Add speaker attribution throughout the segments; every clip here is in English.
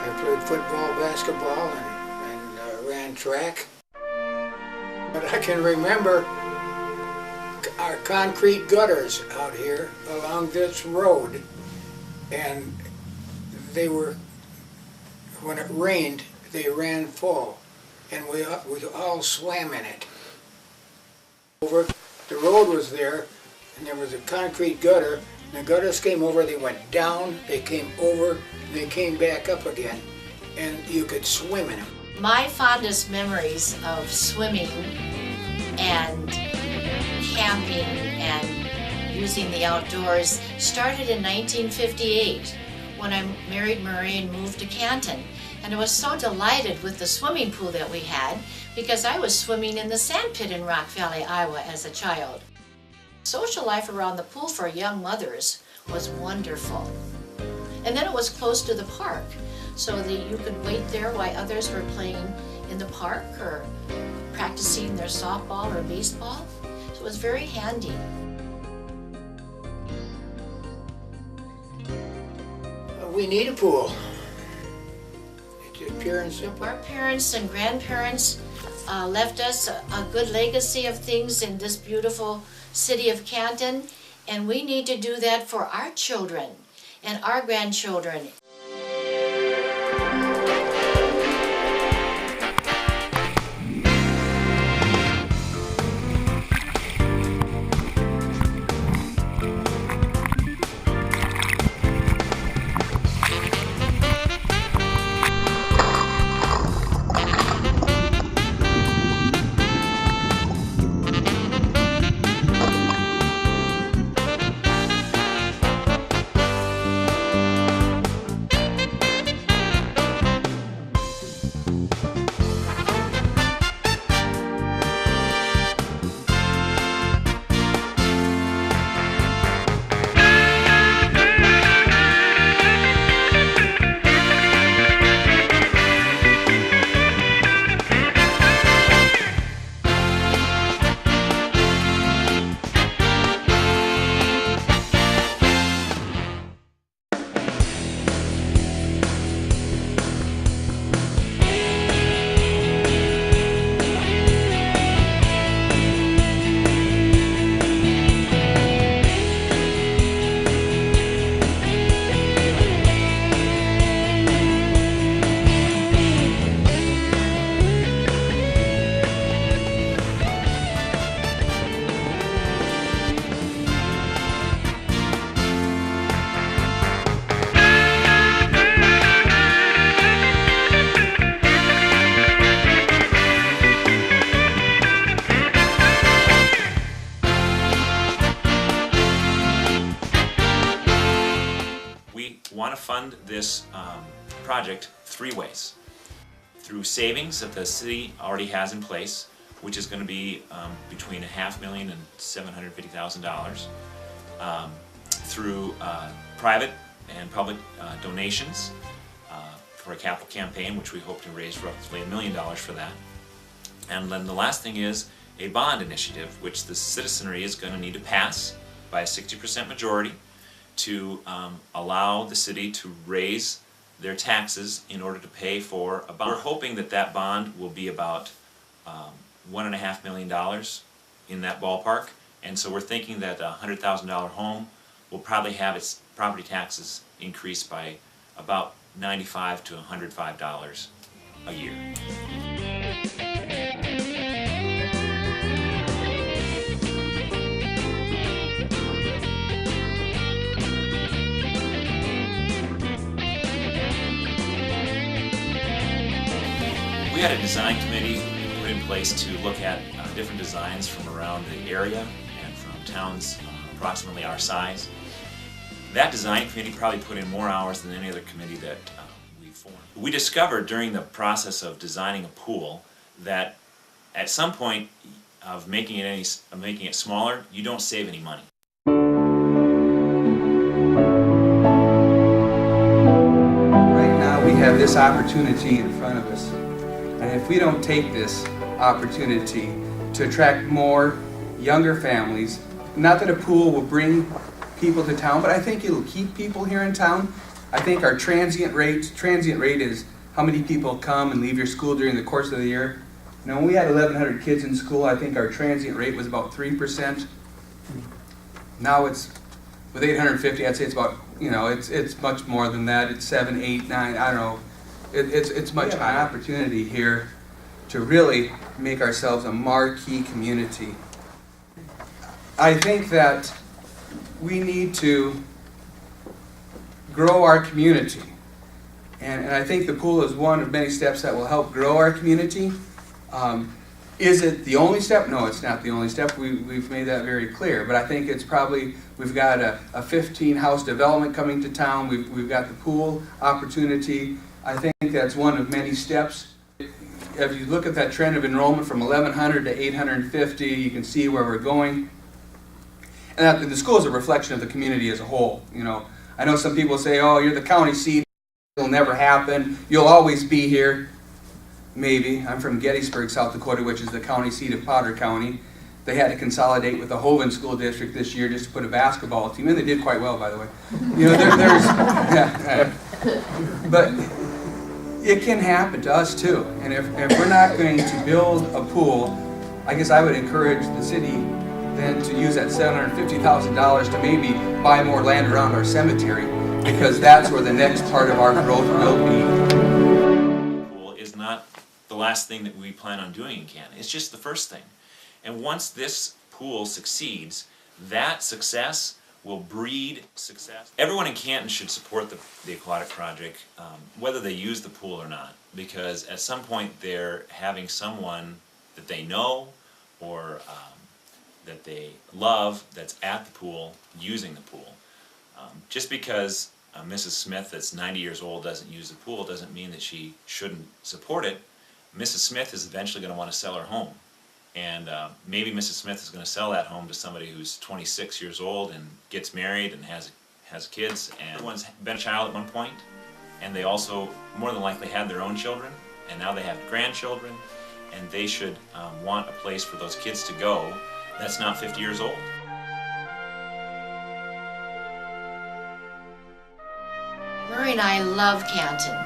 Speaker 1: I played football, basketball, and ran track. But I can remember our concrete gutters out here along this road, and they were, when it rained, they ran full, and we all swam in it. Over the road was there, and there was a concrete gutter, and the gutters came over, they went down, they came over, and they came back up again, and you could swim in them.
Speaker 2: My fondest memories of swimming and camping and using the outdoors started in 1958 when I married Murray and moved to Canton. And I was so delighted with the swimming pool that we had because I was swimming in the sand pit in Rock Valley, Iowa as a child. Social life around the pool for young mothers was wonderful. And then it was close to the park, so that you could wait there while others were playing in the park or practicing their softball or baseball. So it was very handy.
Speaker 1: We need a pool. It's pure and simple.
Speaker 2: Our parents and grandparents left us a good legacy of things in this beautiful city of Canton, and we need to do that for our children and our grandchildren.
Speaker 3: Want to fund this project three ways. Through savings that the city already has in place, which is going to be between $500,000 and $750,000. Through private and public donations for a capital campaign, which we hope to raise roughly $1 million for that. And then the last thing is a bond initiative, which the citizenry is going to need to pass by a 60% majority to allow the city to raise their taxes in order to pay for a bond. We're hoping that that bond will be about $1.5 million in that ballpark, and so we're thinking that a $100,000 home will probably have its property taxes increased by about $95 to $105 a year. We had a design committee put in place to look at different designs from around the area and from towns approximately our size. That design committee probably put in more hours than any other committee that we formed. We discovered during the process of designing a pool that at some point of making it smaller, you don't save any money.
Speaker 4: Right now we have this opportunity in front of us. And if we don't take this opportunity to attract more younger families, not that a pool will bring people to town, but I think it'll keep people here in town. I think our transient rate is how many people come and leave your school during the course of the year. You know, when we had 1,100 kids in school, I think our transient rate was about 3%. Now it's, with 850, I'd say it's about, you know, it's much more than that. It's 7, 8, 9, I don't know. It's much high opportunity here to really make ourselves a marquee community. I think that we need to grow our community. And I think the pool is one of many steps that will help grow our community. Is it the only step? No, it's not the only step. We've made that very clear. But I think it's probably, we've got a 15-house development coming to town. We've got the pool opportunity. I think that's one of many steps. If you look at that trend of enrollment from 1,100 to 850, you can see where we're going. And the school is a reflection of the community as a whole. You know, I know some people say, "Oh, you're the county seat. It'll never happen. You'll always be here." Maybe. I'm from Gettysburg, South Dakota, which is the county seat of Potter County. They had to consolidate with the Hovind School District this year just to put a basketball team in. They did quite well, by the way. You know, but it can happen to us too. And if we're not going to build a pool, I guess I would encourage the city then to use that $750,000 to maybe buy more land around our cemetery, because that's where the next part of our growth will be.
Speaker 3: Pool is not the last thing that we plan on doing in Canton. It's just the first thing. And once this pool succeeds, that success will breed success. Everyone in Canton should support the aquatic project, whether they use the pool or not, because at some point they're having someone that they know or that they love that's at the pool, using the pool. Just because Mrs. Smith that's 90 years old doesn't use the pool doesn't mean that she shouldn't support it. Mrs. Smith is eventually going to want to sell her home. And maybe Mrs. Smith is going to sell that home to somebody who's 26 years old and gets married and has kids, and everyone's been a child at one point, and they also more than likely had their own children, and now they have grandchildren, and they should want a place for those kids to go that's not 50 years old.
Speaker 2: Murray and I love Canton.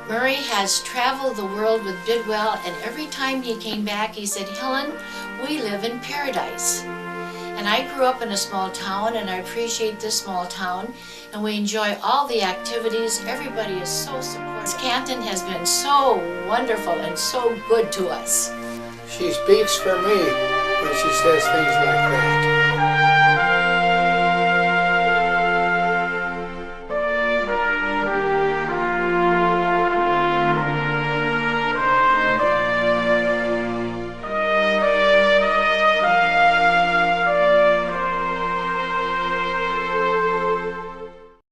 Speaker 2: Murray has traveled the world with Bidwell, and every time he came back he said, "Helen, we live in paradise." And I grew up in a small town, and I appreciate this small town, and we enjoy all the activities. Everybody is so supportive. Canton has been so wonderful and so good to us.
Speaker 1: She speaks for me when she says things like that.